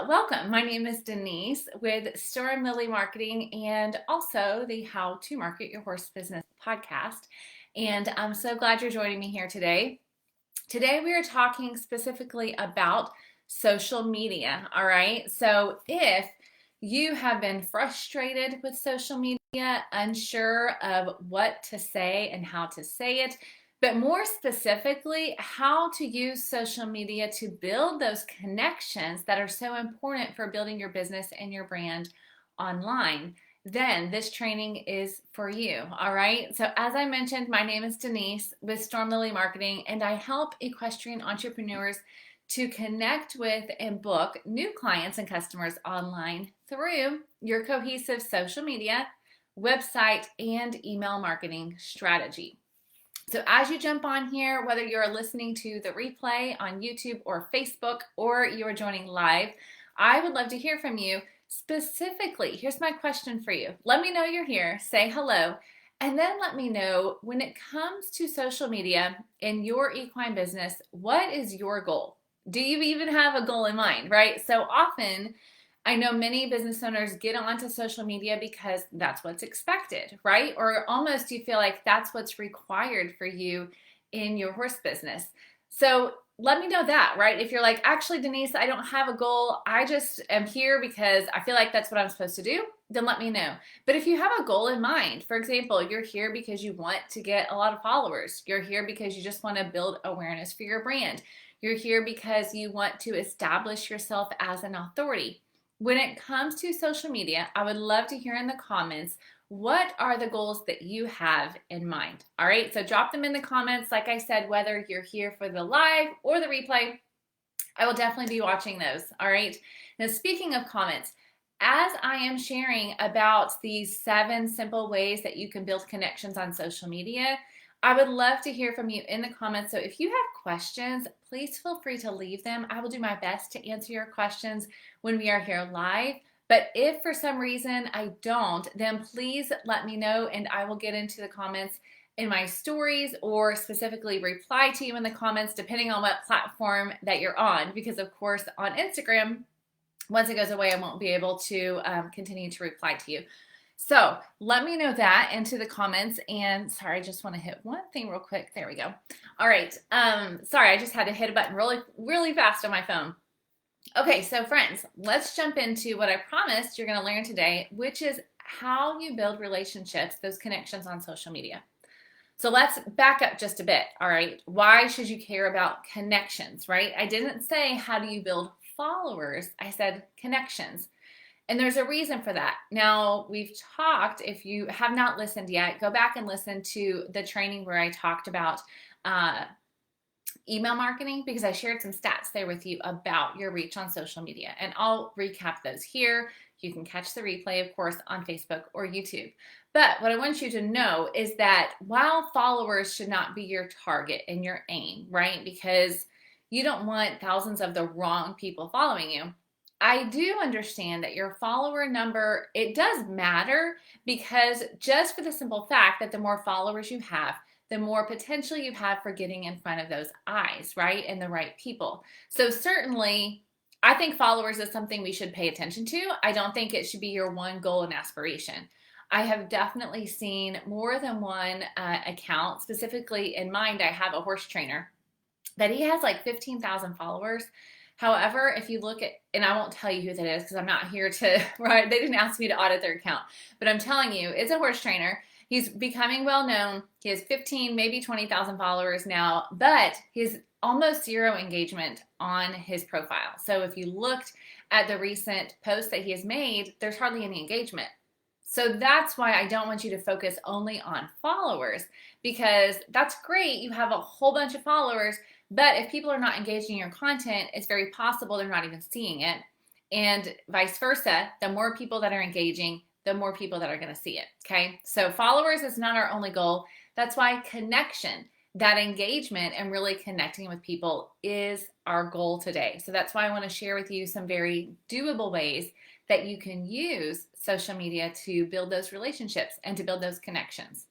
Welcome. My name is Denise with Storm Lily Marketing and also the How to Market Your Horse Business podcast. And I'm so glad you're joining me here today. Today, we are talking specifically about social media. All right. So, if you have been frustrated with social media, unsure of what to say and how to say it, but more specifically, how to use social media to build those connections that are so important for building your business and your brand online, then this training is for you. All right. So, as I mentioned, my name is Denise with Storm Lily Marketing, and I help equestrian entrepreneurs to connect with and book new clients and customers online through your cohesive social media, website, and email marketing strategy. So as you jump on here, whether you're listening to the replay on YouTube or Facebook, or you're joining live, I would love to hear from you. Specifically, here's my question for you. Let me know you're here, say hello, and then let me know, when it comes to social media in your equine business, what is your goal? Do you even have a goal in mind, right? So often, I know many business owners get onto social media because that's what's expected, right? Or almost you feel like that's what's required for you in your horse business. So let me know that, right? If you're like, actually, Denise, I don't have a goal. I just am here because I feel like that's what I'm supposed to do, then let me know. But if you have a goal in mind, for example, you're here because you want to get a lot of followers. You're here because you just want to build awareness for your brand. You're here because you want to establish yourself as an authority. When it comes to social media, I would love to hear in the comments, what are the goals that you have in mind? All right, so drop them in the comments. Like I said, whether you're here for the live or the replay, I will definitely be watching those. All right, now speaking of comments, as I am sharing about these 7 simple ways that you can build connections on social media, I would love to hear from you in the comments. So if you have questions, please feel free to leave them. I will do my best to answer your questions when we are here live. But if for some reason I don't, then please let me know and I will get into the comments in my stories or specifically reply to you in the comments, depending on what platform that you're on. Because of course on Instagram, once it goes away, I won't be able to continue to reply to you. So let me know that into the comments. And sorry, I just want to hit one thing real quick. There we go. All right. Sorry, I just had to hit a button really fast on my phone. Okay, so friends, let's jump into what I promised you're going to learn today, which is how you build relationships, those connections on social media. So let's back up just a bit. All right. Why should you care about connections, right? I didn't say how do you build followers. I said connections. And there's a reason for that. Now, we've talked, if you have not listened yet, go back and listen to the training where I talked about email marketing, because I shared some stats there with you about your reach on social media. And I'll recap those here. You can catch the replay, of course, on Facebook or YouTube. But what I want you to know is that while followers should not be your target and your aim, right? Because you don't want thousands of the wrong people following you. I do understand that your follower number, it does matter, because just for the simple fact that the more followers you have, the more potential you have for getting in front of those eyes, right? And the right people. So certainly, I think followers is something we should pay attention to. I don't think it should be your one goal and aspiration. I have definitely seen more than one account. Specifically in mind, I have a horse trainer that he has like 15,000 followers. However, if you look at, and I won't tell you who that is because I'm not here to, right? They didn't ask me to audit their account, but I'm telling you, it's a horse trainer. He's becoming well known. He has 15, maybe 20,000 followers now, but he's almost zero engagement on his profile. So if you looked at the recent posts that he has made, there's hardly any engagement. So that's why I don't want you to focus only on followers, because that's great. You have a whole bunch of followers, but if people are not engaging in your content, it's very possible they're not even seeing it. And vice versa, the more people that are engaging, the more people that are going to see it. Okay. So followers is not our only goal. That's why connection, that engagement and really connecting with people is our goal today. So that's why I want to share with you some very doable ways that you can use social media to build those relationships and to build those connections.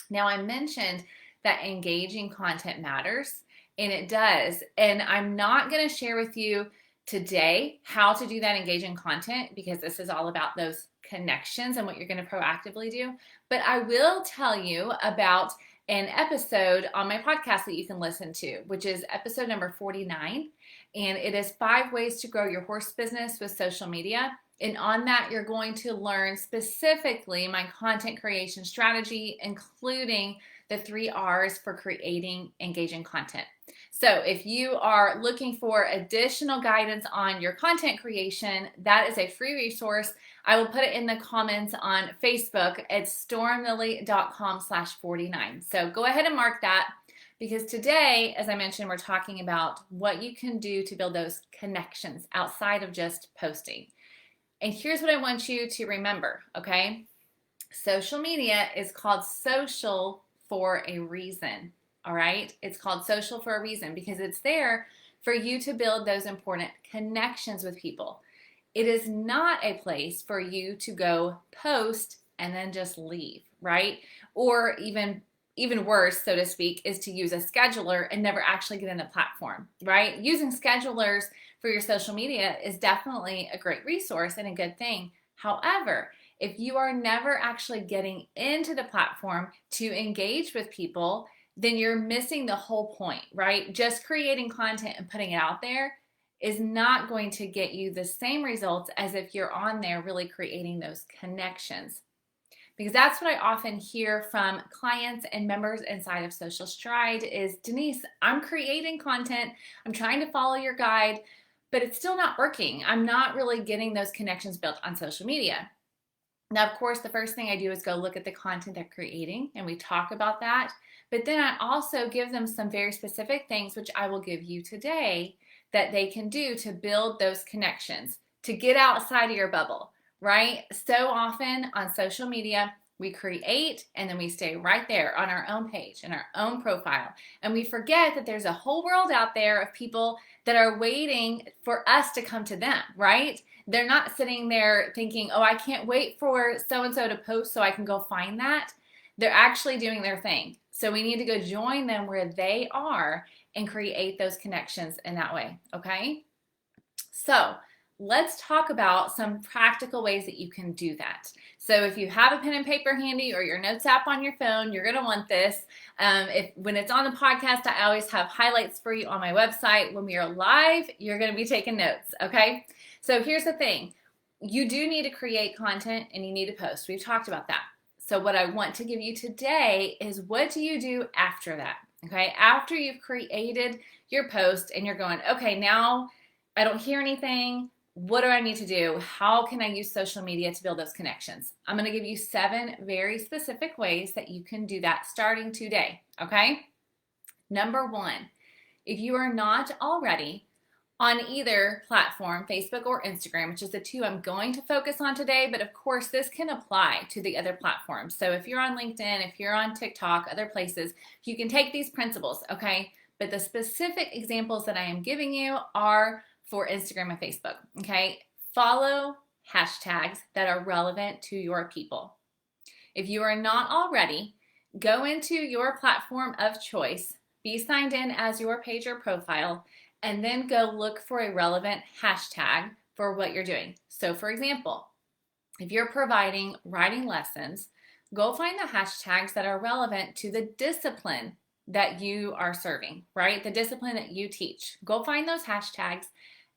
Now, I mentioned that engaging content matters, and it does. And I'm not going to share with you today how to do that engaging content, because this is all about those connections and what you're going to proactively do. But I will tell you about an episode on my podcast that you can listen to, which is episode number 49. And it is 5 ways to grow your horse business with social media. And on that, you're going to learn specifically my content creation strategy, including the 3 R's for creating engaging content. So if you are looking for additional guidance on your content creation, that is a free resource. I will put it in the comments on Facebook at stormlily.com/49. So go ahead and mark that, because today, as I mentioned, we're talking about what you can do to build those connections outside of just posting. And here's what I want you to remember, okay? Social media is called social for a reason. All right, it's called social for a reason because it's there for you to build those important connections with people. It is not a place for you to go post and then just leave, right? Or even worse, so to speak, is to use a scheduler and never actually get in the platform, right? Using schedulers for your social media is definitely a great resource and a good thing. However, if you are never actually getting into the platform to engage with people, then you're missing the whole point, right? Just creating content and putting it out there is not going to get you the same results as if you're on there really creating those connections. Because that's what I often hear from clients and members inside of Social Stride is, Denise, I'm creating content, I'm trying to follow your guide, but it's still not working. I'm not really getting those connections built on social media. Now, of course, the first thing I do is go look at the content they're creating, and we talk about that. But then I also give them some very specific things, which I will give you today, that they can do to build those connections, to get outside of your bubble, right? So often on social media, we create and then we stay right there on our own page and our own profile. And we forget that there's a whole world out there of people that are waiting for us to come to them, right? They're not sitting there thinking, oh, I can't wait for so-and-so to post so I can go find that. They're actually doing their thing. So we need to go join them where they are and create those connections in that way, okay? So let's talk about some practical ways that you can do that. So if you have a pen and paper handy or your notes app on your phone, you're going to want this. When it's on the podcast, I always have highlights for you on my website. When we are live, you're going to be taking notes, okay? So here's the thing. You do need to create content and you need to post. We've talked about that. So what I want to give you today is, what do you do after that? Okay, after you've created your post and you're going, okay, now I don't hear anything. What do I need to do? How can I use social media to build those connections? I'm going to give you 7 very specific ways that you can do that starting today. Okay, number 1, if you are not already on either platform, Facebook or Instagram, which is the 2 I'm going to focus on today, but of course this can apply to the other platforms. So if you're on LinkedIn, if you're on TikTok, other places, you can take these principles, okay? But the specific examples that I am giving you are for Instagram and Facebook, okay? Follow hashtags that are relevant to your people. If you are not already, go into your platform of choice, be signed in as your page or profile, and then go look for a relevant hashtag for what you're doing. So for example, if you're providing writing lessons, go find the hashtags that are relevant to the discipline that you are serving, right? The discipline that you teach. Go find those hashtags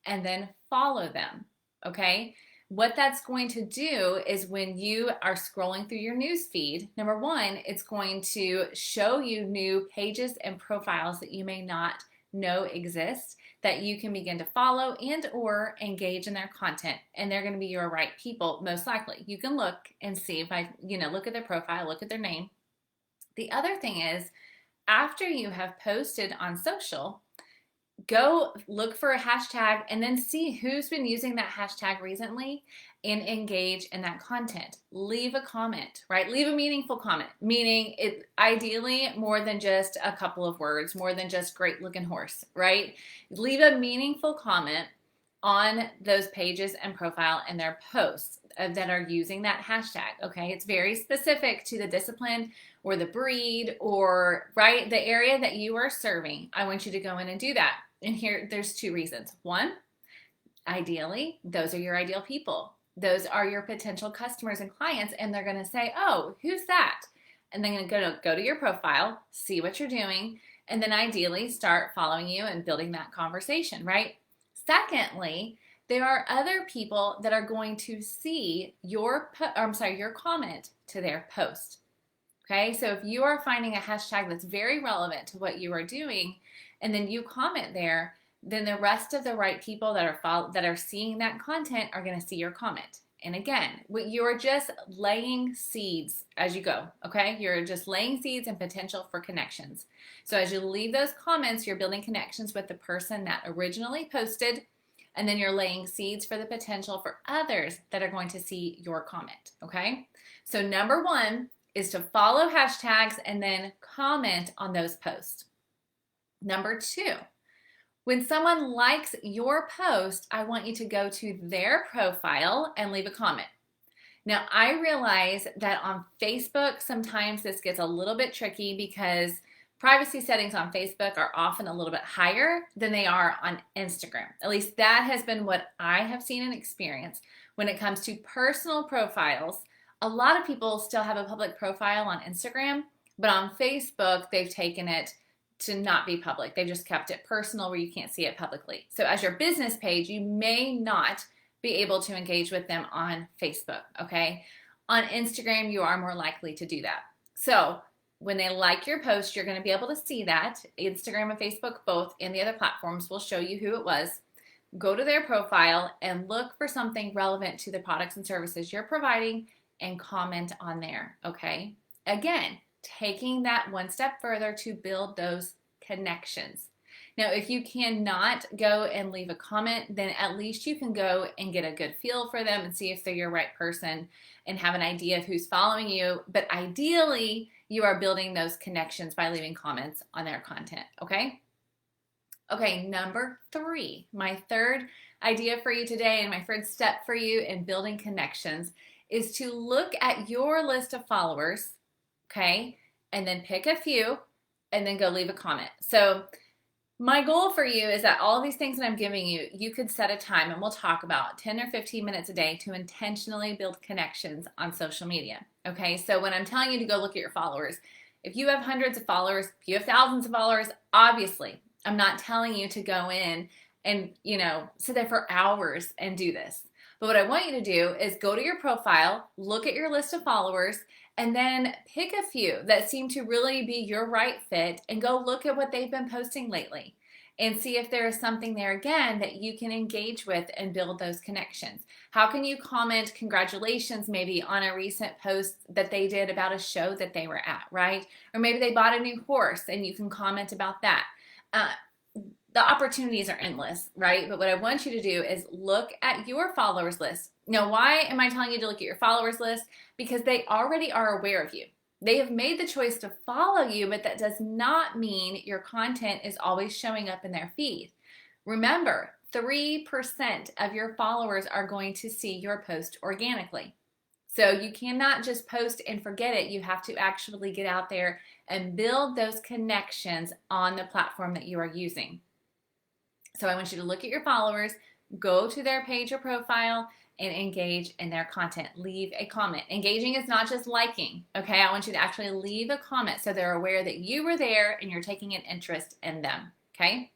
and then follow them, okay? What that's going to do is when you are scrolling through your news feed, number 1, it's going to show you new pages and profiles that you may not know exist, that you can begin to follow and or engage in their content, and they're going to be your right people most likely. You can look and see if look at their profile, look at their name. The other thing is, after you have posted on social, go look for a hashtag and then see who's been using that hashtag recently and engage in that content. Leave a comment, right? Leave a meaningful comment, meaning it ideally more than just a couple of words, more than just great looking horse, right? Leave a meaningful comment on those pages and profile and their posts that are using that hashtag, okay? It's very specific to the discipline or the breed or, right, the area that you are serving. I want you to go in and do that. And here, there's 2 reasons. 1, Ideally, those are your ideal people. Those are your potential customers and clients, and they're going to say, oh, who's that? And then they're going to go to your profile, see what you're doing, and then ideally start following you and building that conversation, right? Secondly, there are other people that are going to see your comment to their post. Okay, so if you are finding a hashtag that's very relevant to what you are doing, and then you comment there, then the rest of the right people that are seeing that content are going to see your comment. And again, you're just laying seeds as you go, okay? You're just laying seeds and potential for connections. So as you leave those comments, you're building connections with the person that originally posted, and then you're laying seeds for the potential for others that are going to see your comment, okay? So number one is to follow hashtags and then comment on those posts. Number two, when someone likes your post, I want you to go to their profile and leave a comment. Now, I realize that on Facebook, sometimes this gets a little bit tricky because privacy settings on Facebook are often a little bit higher than they are on Instagram. At least that has been what I have seen and experienced. When it comes to personal profiles, a lot of people still have a public profile on Instagram, but on Facebook, they've taken it to not be public. They've just kept it personal where you can't see it publicly. So as your business page, you may not be able to engage with them on Facebook, okay? On Instagram, you are more likely to do that. So when they like your post, you're going to be able to see that. Instagram and Facebook both, and the other platforms will show you who it was. Go to their profile and look for something relevant to the products and services you're providing and comment on there, okay? Again, taking that one step further to build those connections. Now, if you cannot go and leave a comment, then at least you can go and get a good feel for them and see if they're your right person and have an idea of who's following you. But ideally, you are building those connections by leaving comments on their content, okay? Okay, number three, my third idea for you today and my third step for you in building connections is to look at your list of followers, okay, and then pick a few and then go leave a comment. So my goal for you is that all these things that I'm giving you, you could set a time, and we'll talk about 10 or 15 minutes a day to intentionally build connections on social media, okay? So when I'm telling you to go look at your followers, if you have hundreds of followers, if you have thousands of followers, obviously, I'm not telling you to go in and, sit there for hours and do this. But what I want you to do is go to your profile, look at your list of followers, and then pick a few that seem to really be your right fit and go look at what they've been posting lately and see if there is something there again that you can engage with and build those connections. How can you comment congratulations maybe on a recent post that they did about a show that they were at, right? Or maybe they bought a new horse and you can comment about that. The opportunities are endless, right? But what I want you to do is look at your followers list. Now, why am I telling you to look at your followers list? Because they already are aware of you. They have made the choice to follow you, but that does not mean your content is always showing up in their feed. Remember, 3% of your followers are going to see your post organically. So you cannot just post and forget it. You have to actually get out there and build those connections on the platform that you are using. So I want you to look at your followers, go to their page or profile, and engage in their content. Leave a comment. Engaging is not just liking, okay? I want you to actually leave a comment so they're aware that you were there and you're taking an interest in them, okay?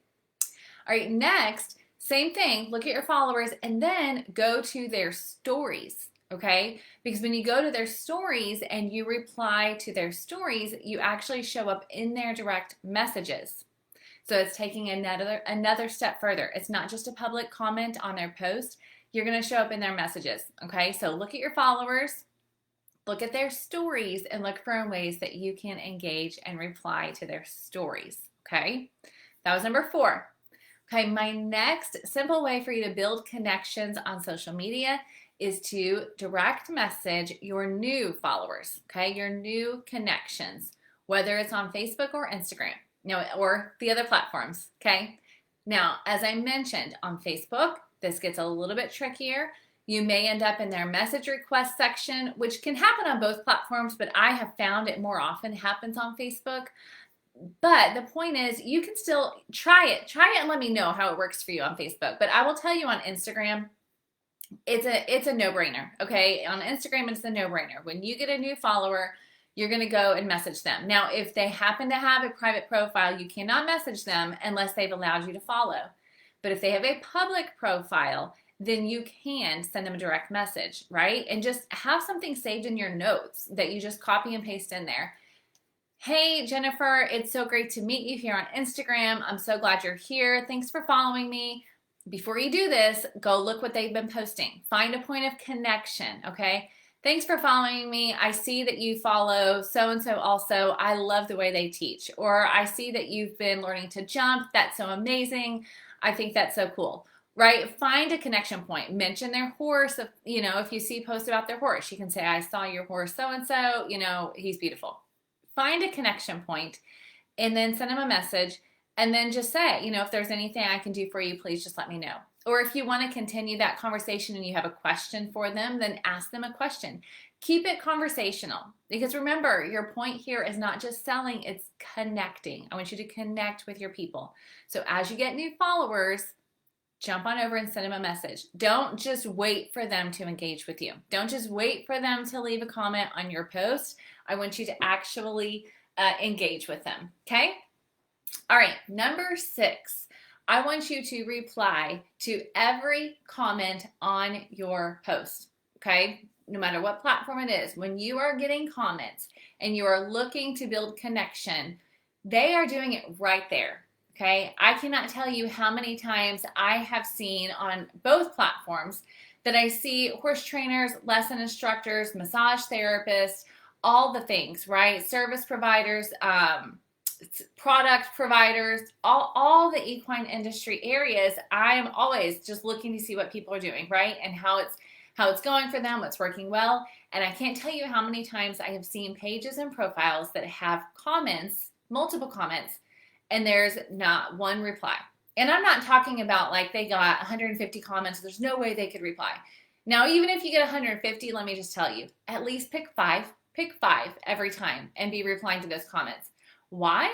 All right, next, same thing. Look at your followers and then go to their stories, okay? Because when you go to their stories and you reply to their stories, you actually show up in their direct messages. So it's taking another step further. It's not just a public comment on their post. You're going to show up in their messages, okay? So look at your followers, look at their stories, and look for ways that you can engage and reply to their stories, okay? That was number 4. Okay, my next simple way for you to build connections on social media is to direct message your new followers, okay? Your new connections, whether it's on Facebook or Instagram. Or the other platforms, okay? Now, as I mentioned on Facebook, this gets a little bit trickier. You may end up in their message request section, which can happen on both platforms, but I have found it more often happens on Facebook. But the point is, you can still try it and let me know how it works for you on Facebook. But I will tell you, on Instagram, it's a no-brainer. Okay, on Instagram, it's a no-brainer. When you get a new follower, you're going to go and message them. Now, if they happen to have a private profile, you cannot message them unless they've allowed you to follow. But if they have a public profile, then you can send them a direct message, right? And just have something saved in your notes that you just copy and paste in there. Hey, Jennifer, it's so great to meet you here on Instagram. I'm so glad you're here. Thanks for following me. Before you do this, go look what they've been posting. Find a point of connection, okay? Thanks for following me. I see that you follow so-and-so also. I love the way they teach. Or I see that you've been learning to jump. That's so amazing. I think that's so cool, right? Find a connection point. Mention their horse. If you see posts about their horse, you can say, I saw your horse so-and-so, he's beautiful. Find a connection point and then send them a message, and then just say, if there's anything I can do for you, please just let me know. Or if you want to continue that conversation and you have a question for them, then ask them a question. Keep it conversational, because remember, your point here is not just selling, it's connecting. I want you to connect with your people. So as you get new followers, jump on over and send them a message. Don't just wait for them to engage with you. Don't just wait for them to leave a comment on your post. I want you to actually engage with them, okay? All right, number 6. I want you to reply to every comment on your post, okay? No matter what platform it is, when you are getting comments and you are looking to build connection, they are doing it right there, okay? I cannot tell you how many times I have seen on both platforms that I see horse trainers, lesson instructors, massage therapists, all the things, right? Service providers, product providers, all the equine industry areas. I am always just looking to see what people are doing, right? And how it's going for them, what's working well. And I can't tell you how many times I have seen pages and profiles that have comments, multiple comments, and there's not one reply. And I'm not talking about like they got 150 comments, there's no way they could reply. Now, even if you get 150, let me just tell you, at least pick five every time and be replying to those comments. Why?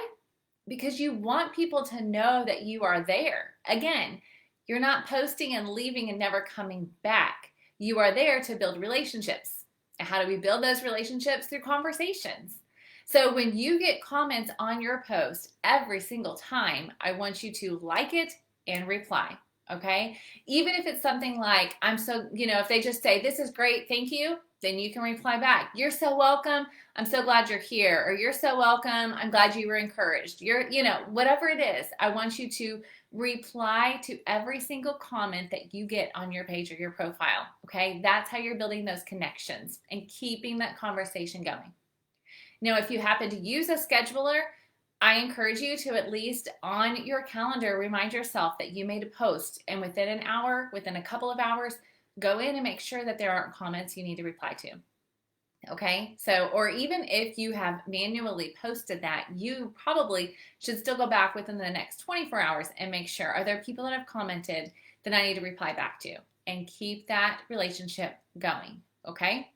Because you want people to know that you are there. Again, you're not posting and leaving and never coming back. You are there to build relationships. And how do we build those relationships? Through conversations. So when you get comments on your post every single time, I want you to like it and reply, okay? Even if it's something like, if they just say, this is great, thank you, then you can reply back, you're so welcome, I'm so glad you're here, or you're so welcome, I'm glad you were encouraged. Whatever it is, I want you to reply to every single comment that you get on your page or your profile, okay? That's how you're building those connections and keeping that conversation going. Now, if you happen to use a scheduler, I encourage you to at least on your calendar remind yourself that you made a post, and within an hour, within a couple of hours, go in and make sure that there aren't comments you need to reply to. Okay, so, or even if you have manually posted that, you probably should still go back within the next 24 hours and make sure, are there people that have commented that I need to reply back to, and keep that relationship going, okay?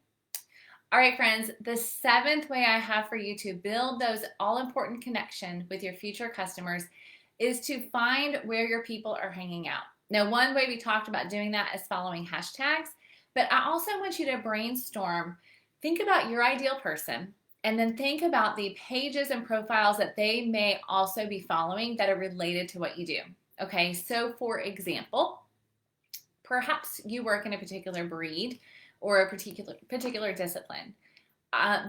All right, friends, the 7th way I have for you to build those all-important connection with your future customers is to find where your people are hanging out. Now, one way we talked about doing that is following hashtags, but I also want you to brainstorm, think about your ideal person, and then think about the pages and profiles that they may also be following that are related to what you do. Okay, so for example, perhaps you work in a particular breed or a particular discipline.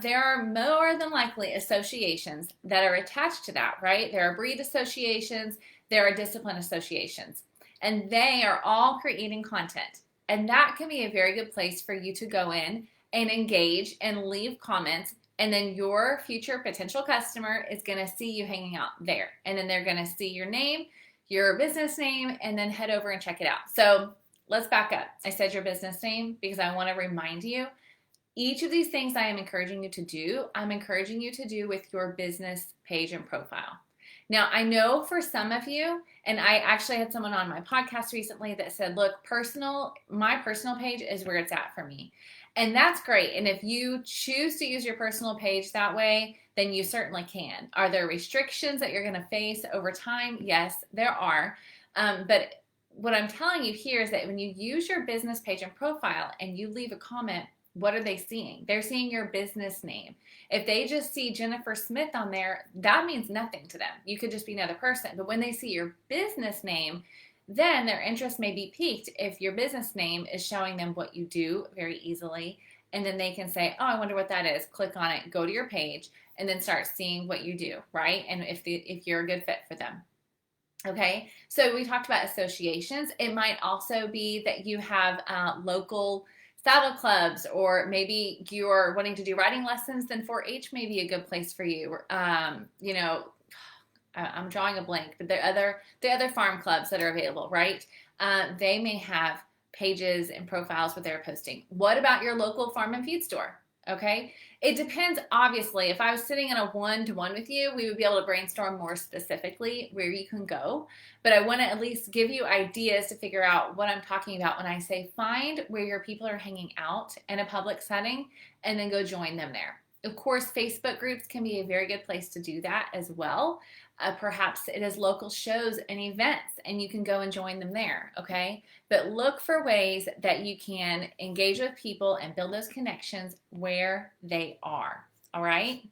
There are more than likely associations that are attached to that, right? There are breed associations, there are discipline associations, and they are all creating content. And that can be a very good place for you to go in and engage and leave comments, and then your future potential customer is going to see you hanging out there. And then they're going to see your name, your business name, and then head over and check it out. So let's back up. I said your business name because I want to remind you, each of these things I am encouraging you to do, I'm encouraging you to do with your business page and profile. Now, I know for some of you, and I actually had someone on my podcast recently that said, look, my personal page is where it's at for me. And that's great. And if you choose to use your personal page that way, then you certainly can. Are there restrictions that you're going to face over time? Yes, there are. But what I'm telling you here is that when you use your business page and profile and you leave a comment, what are they seeing? They're seeing your business name. If they just see Jennifer Smith on there, that means nothing to them. You could just be another person. But when they see your business name, then their interest may be piqued if your business name is showing them what you do very easily. And then they can say, oh, I wonder what that is. Click on it, go to your page, and then start seeing what you do, right? And if you're a good fit for them. Okay, so we talked about associations. It might also be that you have local saddle clubs, or maybe you're wanting to do riding lessons, then 4-H may be a good place for you. You know, I'm drawing a blank, but the other farm clubs that are available, right? They may have pages and profiles where they're posting. What about your local farm and feed store? Okay, it depends. Obviously, if I was sitting in a one-to-one with you, we would be able to brainstorm more specifically where you can go. But I want to at least give you ideas to figure out what I'm talking about when I say find where your people are hanging out in a public setting and then go join them there. Of course, Facebook groups can be a very good place to do that as well. Perhaps it is local shows and events, and you can go and join them there, okay? But look for ways that you can engage with people and build those connections where they are, all right?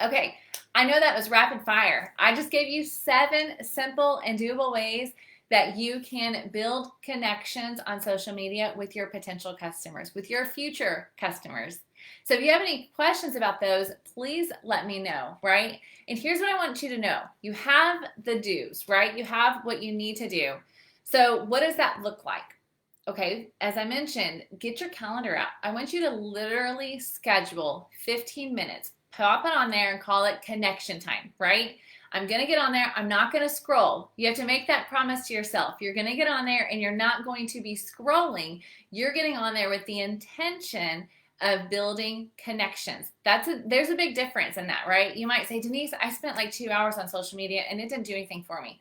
Okay, I know that was rapid fire. I just gave you 7 simple and doable ways that you can build connections on social media with your potential customers, with your future customers. So if you have any questions about those, please let me know, right? And here's what I want you to know. You have the do's, right? You have what you need to do. So what does that look like? Okay, as I mentioned, get your calendar out. I want you to literally schedule 15 minutes. Pop it on there and call it connection time, right? I'm going to get on there. I'm not going to scroll. You have to make that promise to yourself. You're going to get on there and you're not going to be scrolling. You're getting on there with the intention of building connections. There's a big difference in that, right? You might say, Denise, I spent like 2 hours on social media and it didn't do anything for me.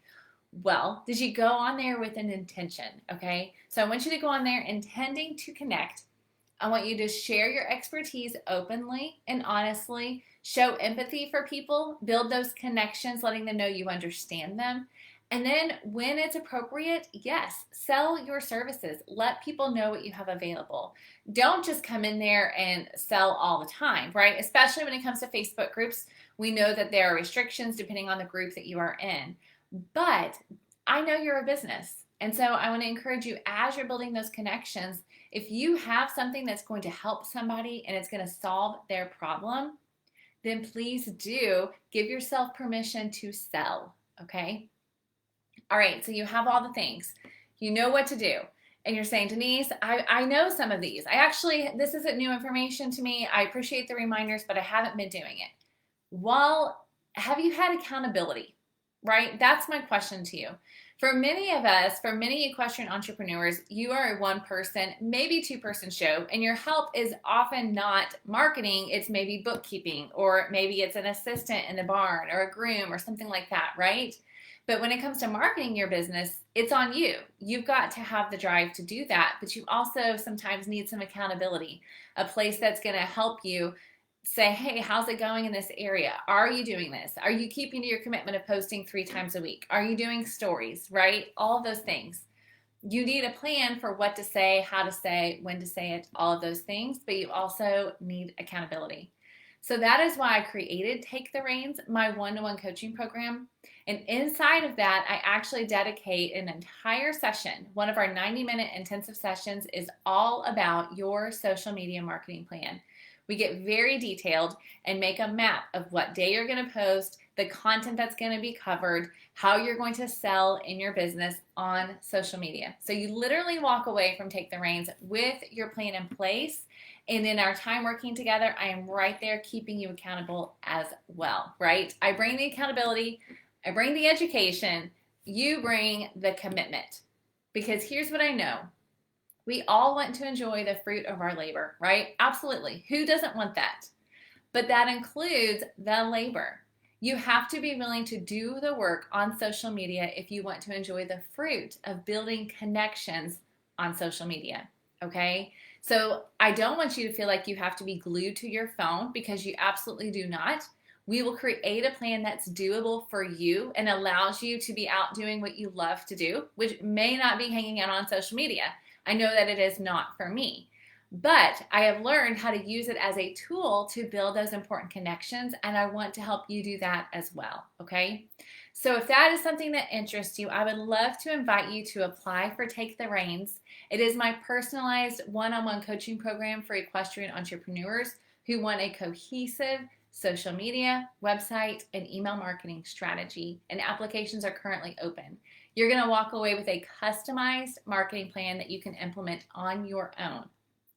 Well, did you go on there with an intention? Okay. So I want you to go on there intending to connect. I want you to share your expertise openly and honestly, show empathy for people, build those connections, letting them know you understand them. And then when it's appropriate, yes, sell your services. Let people know what you have available. Don't just come in there and sell all the time, right? Especially when it comes to Facebook groups. We know that there are restrictions depending on the group that you are in. But I know you're a business. And so I want to encourage you, as you're building those connections, if you have something that's going to help somebody and it's going to solve their problem, then please do give yourself permission to sell, okay? All right, so you have all the things. You know what to do. And you're saying, Denise, I know some of these. This isn't new information to me. I appreciate the reminders, but I haven't been doing it. Well, have you had accountability, right? That's my question to you. For many of us, for many equestrian entrepreneurs, you are a one-person, maybe two-person show, and your help is often not marketing. It's maybe bookkeeping, or maybe it's an assistant in the barn, or a groom, or something like that, right? But when it comes to marketing your business, it's on you. You've got to have the drive to do that, but you also sometimes need some accountability, a place that's going to help you say, hey, how's it going in this area? Are you doing this? Are you keeping to your commitment of posting 3 times a week? Are you doing stories, right? All of those things. You need a plan for what to say, how to say, when to say it, all of those things, but you also need accountability. So that is why I created Take the Reins, my one-to-one coaching program. And inside of that, I actually dedicate an entire session. One of our 90-minute intensive sessions is all about your social media marketing plan. We get very detailed and make a map of what day you're going to post, the content that's going to be covered, how you're going to sell in your business on social media. So you literally walk away from Take the Reins with your plan in place. And in our time working together, I am right there keeping you accountable as well, right? I bring the accountability, I bring the education, you bring the commitment. Because here's what I know. We all want to enjoy the fruit of our labor, right? Absolutely. Who doesn't want that? But that includes the labor. You have to be willing to do the work on social media if you want to enjoy the fruit of building connections on social media. Okay? So I don't want you to feel like you have to be glued to your phone, because you absolutely do not. We will create a plan that's doable for you and allows you to be out doing what you love to do, which may not be hanging out on social media. I know that it is not for me. But I have learned how to use it as a tool to build those important connections, and I want to help you do that as well, okay? So if that is something that interests you, I would love to invite you to apply for Take the Reins. It is my personalized one-on-one coaching program for equestrian entrepreneurs who want a cohesive social media, website, and email marketing strategy, and applications are currently open. You're going to walk away with a customized marketing plan that you can implement on your own.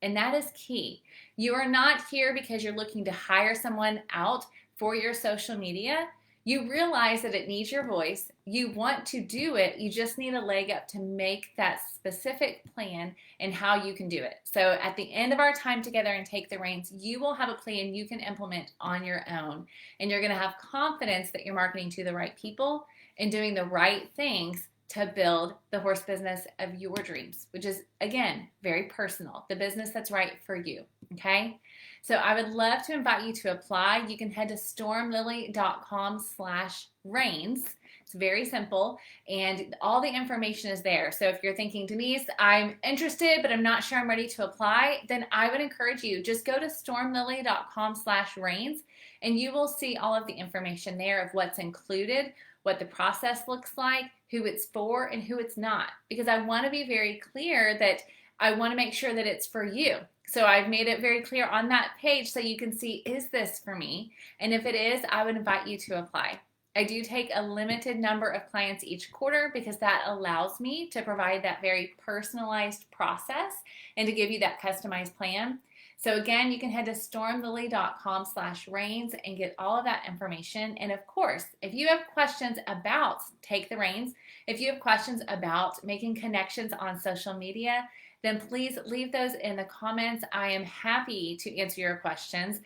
And that is key. You are not here because you're looking to hire someone out for your social media. You realize that it needs your voice. You want to do it. You just need a leg up to make that specific plan and how you can do it. So at the end of our time together and Take the Reins, you will have a plan you can implement on your own. And you're going to have confidence that you're marketing to the right people and doing the right things to build the horse business of your dreams, which is, again, very personal, the business that's right for you, okay? So I would love to invite you to apply. You can head to stormlily.com/reins. It's very simple, and all the information is there. So if you're thinking, Denise, I'm interested, but I'm not sure I'm ready to apply, then I would encourage you, just go to stormlily.com/reins, and you will see all of the information there of what's included, what the process looks like, who it's for, and who it's not. Because I want to be very clear that I want to make sure that it's for you. So I've made it very clear on that page so you can see, is this for me? And if it is, I would invite you to apply. I do take a limited number of clients each quarter because that allows me to provide that very personalized process and to give you that customized plan. So again, you can head to stormlily.com/reins and get all of that information. And of course, if you have questions about Take the Reins, if you have questions about making connections on social media, then please leave those in the comments. I am happy to answer your questions,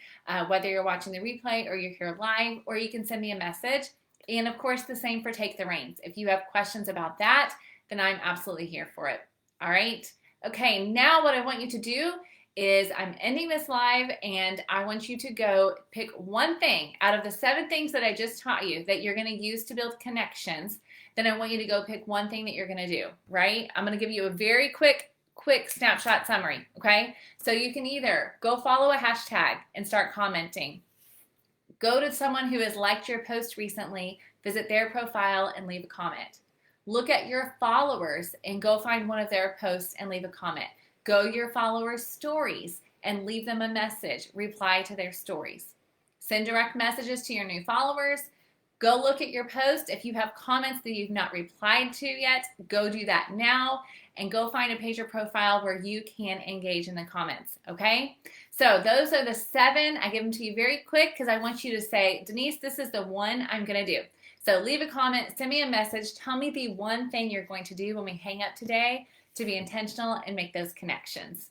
whether you're watching the replay or you're here live, or you can send me a message. And of course, the same for Take the Reins. If you have questions about that, then I'm absolutely here for it. All right. Okay, now what I want you to do is I'm ending this live, and I want you to go pick one thing out of the 7 things that I just taught you that you're going to use to build connections. Then I want you to go pick one thing that you're going to do, right? I'm going to give you a very quick snapshot summary, okay? So you can either go follow a hashtag and start commenting. Go to someone who has liked your post recently, visit their profile and leave a comment. Look at your followers and go find one of their posts and leave a comment. Go to your followers' stories and leave them a message. Reply to their stories. Send direct messages to your new followers. Go look at your post. If you have comments that you've not replied to yet, go do that now, and go find a page or profile where you can engage in the comments, okay? So those are the 7. I give them to you very quick because I want you to say, Denise, this is the one I'm going to do. So leave a comment, send me a message, tell me the one thing you're going to do when we hang up today to be intentional and make those connections.